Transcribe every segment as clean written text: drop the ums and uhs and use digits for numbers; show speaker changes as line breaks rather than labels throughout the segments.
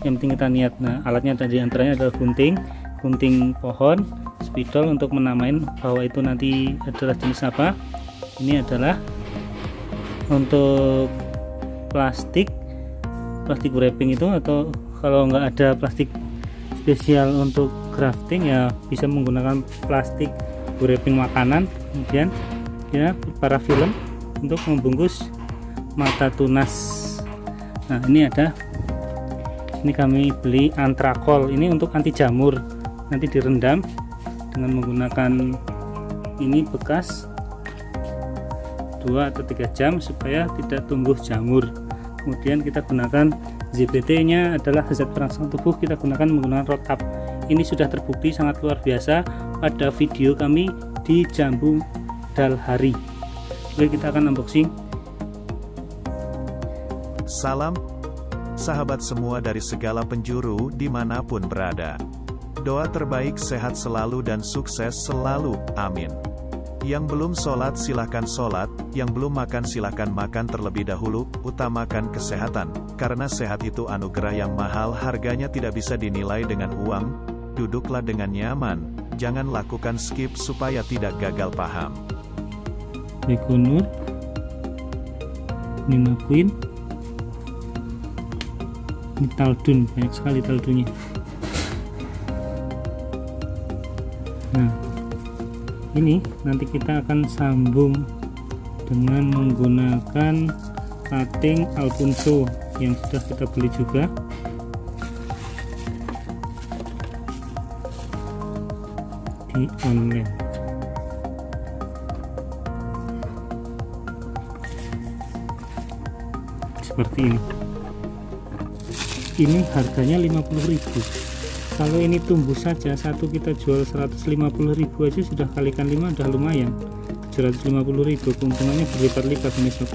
yang penting kita niat. Nah, alatnya tadi antaranya adalah gunting pohon, spidol untuk menamain bahwa itu nanti adalah jenis apa. Ini adalah untuk plastik wrapping itu, atau kalau nggak ada plastik spesial untuk grafting ya bisa menggunakan plastik wrapping makanan. Kemudian ya parafilm untuk membungkus mata tunas. Nah, ini kami beli antrakol, ini untuk anti jamur, nanti direndam dengan menggunakan ini bekas 2 atau 3 jam supaya tidak tumbuh jamur. Kemudian kita gunakan ZBT nya adalah zat perangsang tubuh, kita gunakan menggunakan Rotab. Ini sudah terbukti sangat luar biasa pada video kami di Jambu Dalhari. Oke, kita akan unboxing.
Salam sahabat semua dari segala penjuru dimanapun berada. Doa terbaik sehat selalu dan sukses selalu, amin. Yang belum sholat silahkan sholat, yang belum makan silahkan makan terlebih dahulu, utamakan kesehatan, karena sehat itu anugerah yang mahal, harganya tidak bisa dinilai dengan uang. Duduklah dengan nyaman, jangan lakukan skip supaya tidak gagal paham.
Begonur, Nina Queen, ini Taldun, banyak sekali Taldunnya. Nah, ini nanti kita akan sambung dengan menggunakan cutting Alpunso yang sudah kita beli juga. Di online. Seperti ini. Ini harganya 50.000. Kalau ini tumbuh saja satu kita jual 150.000 aja, sudah kalikan 5 udah lumayan. 750.000, keuntungannya berlipat-lipat ini sob.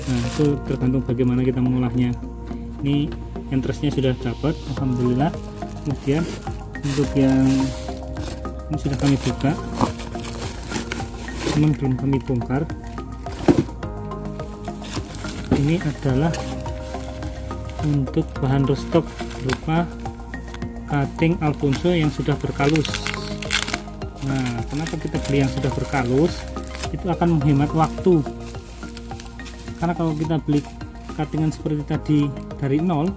Nah, itu tergantung bagaimana kita mengolahnya. Ini interestnya sudah dapat, alhamdulillah. Kemudian untuk yang ini sudah kami buka, cuman belum kami bongkar. Ini adalah untuk bahan restock berupa cutting Alpunso yang sudah berkalus. Nah, kenapa kita beli yang sudah berkalus? Itu akan menghemat waktu, karena kalau kita beli cuttingan seperti tadi dari nol,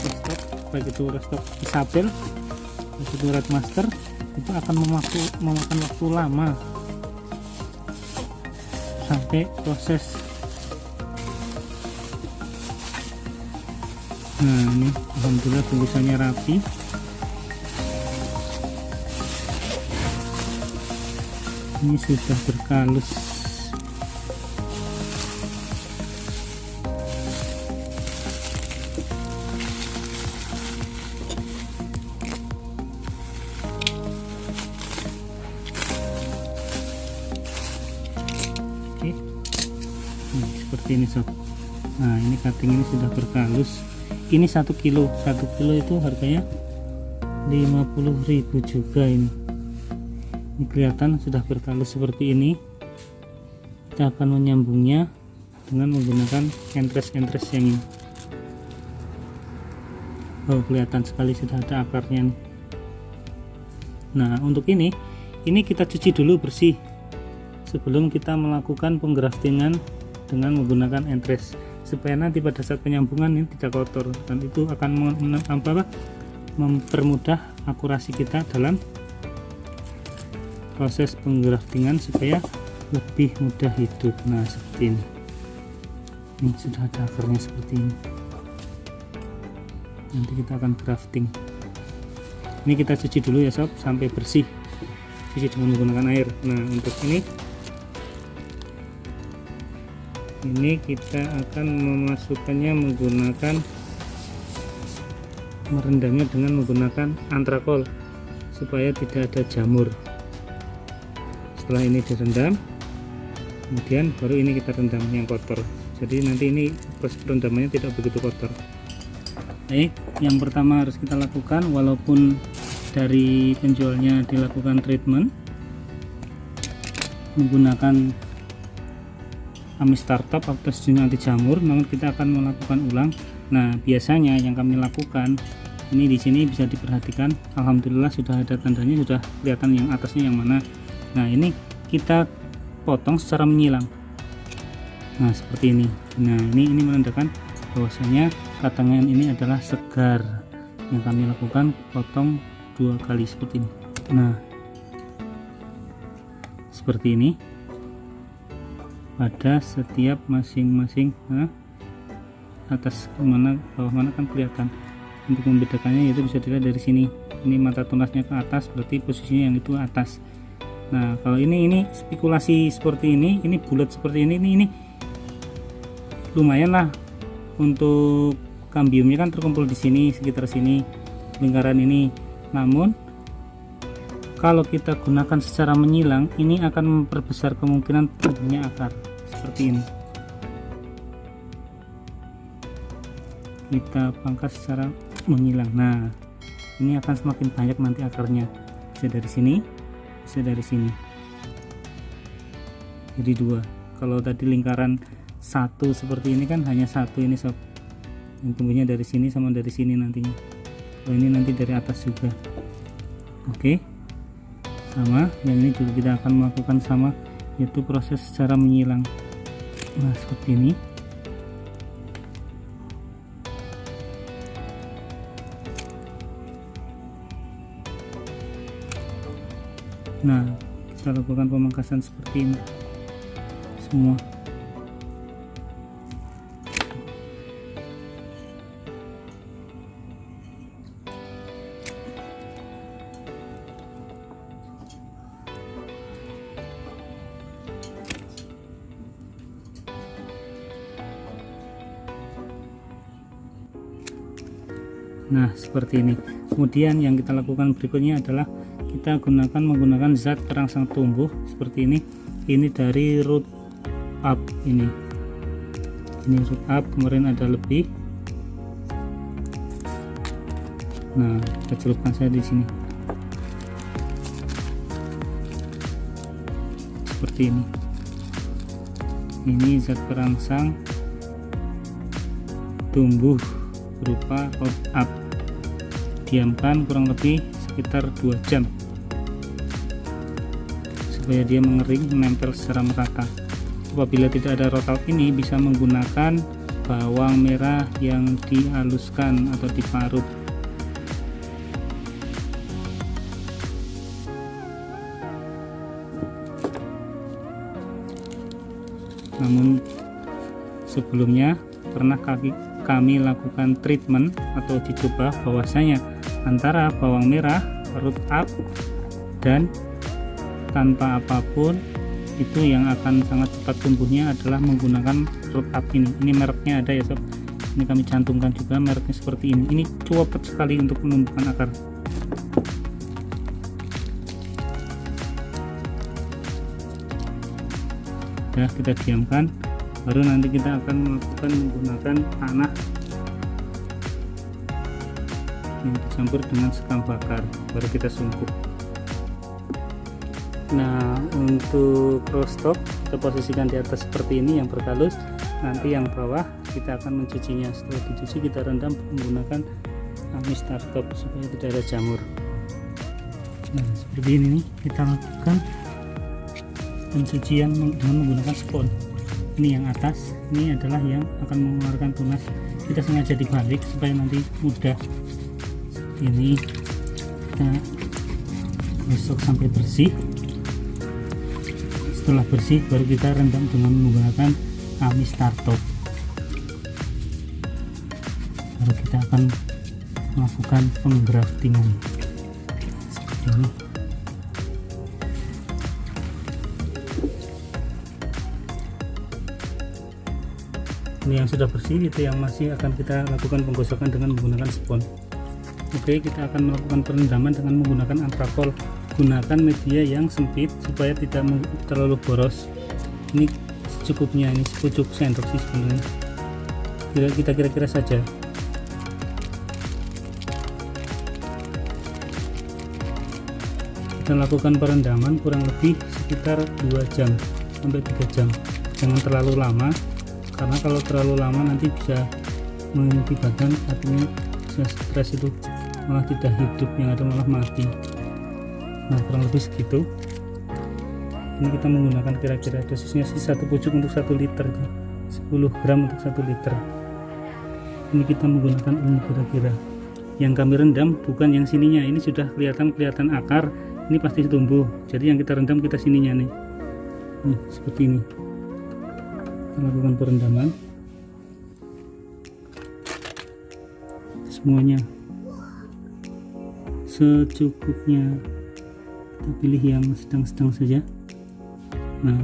restock, baik itu restock Isabel, baik itu Red Master, itu akan memakan waktu lama sampai proses. Nah, ini alhamdulillah bungkusannya rapi. Ini sudah berkalus. Oke. Seperti ini sob. Nah, ini cutting ini sudah berkalus. Ini 1 kilo itu harganya 50.000 juga. Ini kelihatan sudah berkalus seperti ini. Kita akan menyambungnya dengan menggunakan entres yang ini. Oh, kelihatan sekali sudah ada akarnya nih. Nah, untuk ini kita cuci dulu bersih sebelum kita melakukan penggraftingan dengan menggunakan entres, supaya nanti pada saat penyambungan ini tidak kotor, dan itu akan mempermudah akurasi kita dalam proses penggraftingan supaya lebih mudah hidup. Nah, seperti ini sudah ada akarnya seperti ini. Nanti kita akan grafting. Ini kita cuci dulu ya sob sampai bersih, cuci dengan menggunakan air. Nah, untuk ini kita akan memasukkannya merendamnya dengan menggunakan antrakol supaya tidak ada jamur. Setelah ini direndam, kemudian baru ini kita rendam yang kotor, jadi nanti ini proses perendamannya tidak begitu kotor. Baik, yang pertama harus kita lakukan, walaupun dari penjualnya dilakukan treatment menggunakan Amis Startup atau sejenis anti jamur, namun kita akan melakukan ulang Nah, biasanya yang kami lakukan ini di sini bisa diperhatikan, alhamdulillah sudah ada tandanya, sudah kelihatan yang atasnya yang mana. Nah, ini kita potong secara menyilang. Nah, seperti ini. Nah, ini menandakan bahwasanya katangan ini adalah segar. Yang kami lakukan potong 2 kali seperti ini. Nah, seperti ini pada setiap masing-masing atas mana bawah mana kan kelihatan. Untuk membedakannya yaitu bisa dilihat dari sini, ini mata tunasnya ke atas, berarti posisinya yang itu atas. Nah, kalau ini spekulasi seperti ini bulat seperti ini lumayan lah. Untuk kambiumnya kan terkumpul di sini, sekitar sini lingkaran ini. Namun kalau kita gunakan secara menyilang, ini akan memperbesar kemungkinan tumbuhnya akar seperti ini. Kita pangkas secara menyilang. Nah, ini akan semakin banyak nanti akarnya, bisa dari sini, bisa dari sini. Jadi 2. Kalau tadi lingkaran 1 seperti ini kan hanya 1 ini sob, yang tumbuhnya dari sini sama dari sini nantinya. Kalau ini nanti dari atas juga. Oke, sama yang ini juga kita akan melakukan sama, yaitu proses secara menyilang. Nah, seperti ini. Nah, kita lakukan pemangkasan seperti ini semua. Nah, seperti ini. Kemudian yang kita lakukan berikutnya adalah kita menggunakan zat perangsang tumbuh seperti ini. Ini dari root up ini root up, kemarin ada lebih. Nah, kita celupkan saja di sini seperti ini. Ini zat perangsang tumbuh berupa root up. Diamkan kurang lebih sekitar 2 jam supaya dia mengering, menempel secara merata. Apabila tidak ada root up ini, bisa menggunakan bawang merah yang dihaluskan atau diparut. Namun sebelumnya pernah kami lakukan treatment atau dicoba bahwasanya antara bawang merah, root up, dan tanpa apapun itu yang akan sangat cepat tumbuhnya adalah menggunakan root up ini. Ini mereknya ada ya sob, ini kami cantumkan juga mereknya seperti ini. Ini cepat sekali untuk menumbuhkan akar. Ya, kita diamkan, baru nanti kita akan melakukan menggunakan tanah yang dicampur dengan sekam bakar, baru kita sungkup. Nah, untuk rostock kita posisikan di atas seperti ini yang berkalus. Nanti yang bawah kita akan mencucinya. Setelah dicuci kita rendam menggunakan amis tartop supaya tidak ada jamur. Nah, seperti ini nih kita lakukan pencucian dengan menggunakan spons. Ini yang atas, ini adalah yang akan mengeluarkan tunas. Kita sengaja dibalik supaya nanti mudah. Ini kita gosok sampai bersih. Setelah bersih baru kita rendam dengan menggunakan amis tartop. Baru kita akan melakukan penggraftingan seperti ini. Ini yang sudah bersih, itu yang masih akan kita lakukan penggosokan dengan menggunakan spons. Oke, kita akan melakukan perendaman dengan menggunakan antrakol. Gunakan media yang sempit supaya tidak terlalu boros. Ini secukupnya, ini sepucuk sendok sih sebenarnya. Kita kira-kira saja. Kita lakukan perendaman kurang lebih sekitar 2 jam sampai 3 jam. Jangan terlalu lama, karena kalau terlalu lama nanti bisa mengakibatkan sapinya bisa stres, itu malah tidak hidup, yang ada malah mati. Nah, kurang lebih segitu. Ini kita menggunakan kira-kira dosisnya sih 1 pucuk untuk 1 liter, 10 gram untuk 1 liter. Ini kita menggunakan ungu kira-kira. Yang kami rendam bukan yang sininya, ini sudah kelihatan akar, ini pasti tumbuh. Jadi yang kita rendam kita sininya nih. Nih, seperti ini. Kita lakukan perendaman. Semuanya secukupnya. Kita pilih yang sedang-sedang saja. Nah,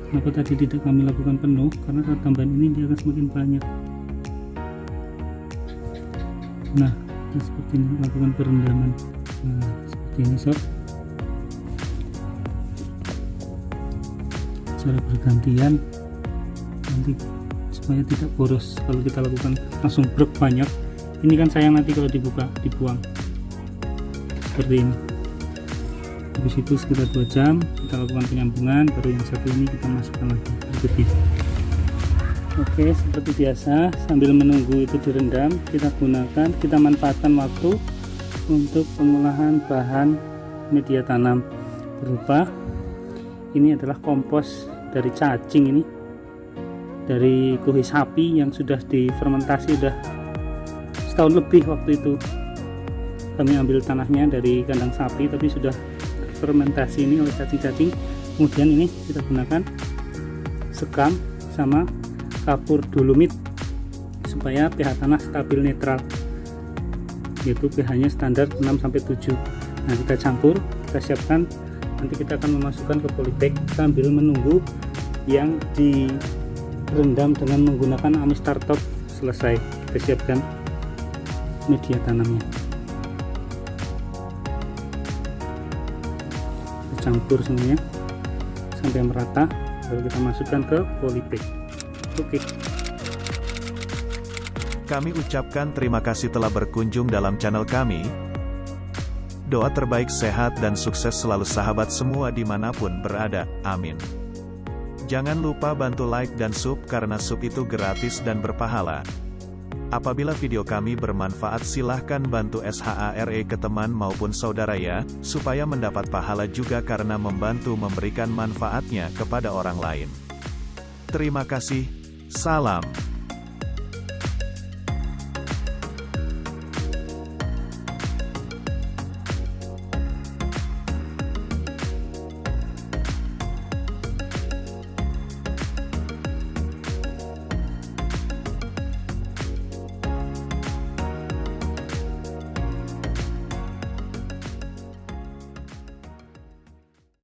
kenapa tadi tidak kami lakukan penuh? Karena saat tambahan ini dia akan semakin banyak. Nah, kita seperti ini lakukan perendaman. Nah, seperti ini sob. Cara bergantian nanti supaya tidak boros. Kalau kita lakukan langsung brek banyak, ini kan sayang nanti kalau dibuang. Seperti ini. Habis itu sekitar 2 jam kita lakukan penyambungan, baru yang satu ini kita masukkan lagi berikutnya. Oke, seperti biasa sambil menunggu itu direndam, kita manfaatkan waktu untuk pengolahan bahan media tanam berupa ini adalah kompos dari cacing, ini dari kuhai sapi yang sudah difermentasi udah setahun lebih. Waktu itu kami ambil tanahnya dari kandang sapi tapi sudah fermentasi ini oleh cacing-cacing. Kemudian ini kita gunakan sekam sama kapur dolomit supaya pH tanah stabil netral, yaitu pH nya standar 6-7. Nah, kita campur, kita siapkan, nanti kita akan memasukkan ke polybag sambil menunggu yang direndam dengan menggunakan Amistar Top selesai. Kita siapkan media tanamnya, campur semuanya sampai merata, baru kita masukkan ke polybag. Oke.
Kami ucapkan terima kasih telah berkunjung dalam channel kami. Doa terbaik sehat dan sukses selalu sahabat semua dimanapun berada, amin. Jangan lupa bantu like dan sub karena sub itu gratis dan berpahala. Apabila video kami bermanfaat silahkan bantu SHARE ke teman maupun saudara ya, supaya mendapat pahala juga karena membantu memberikan manfaatnya kepada orang lain. Terima kasih, salam.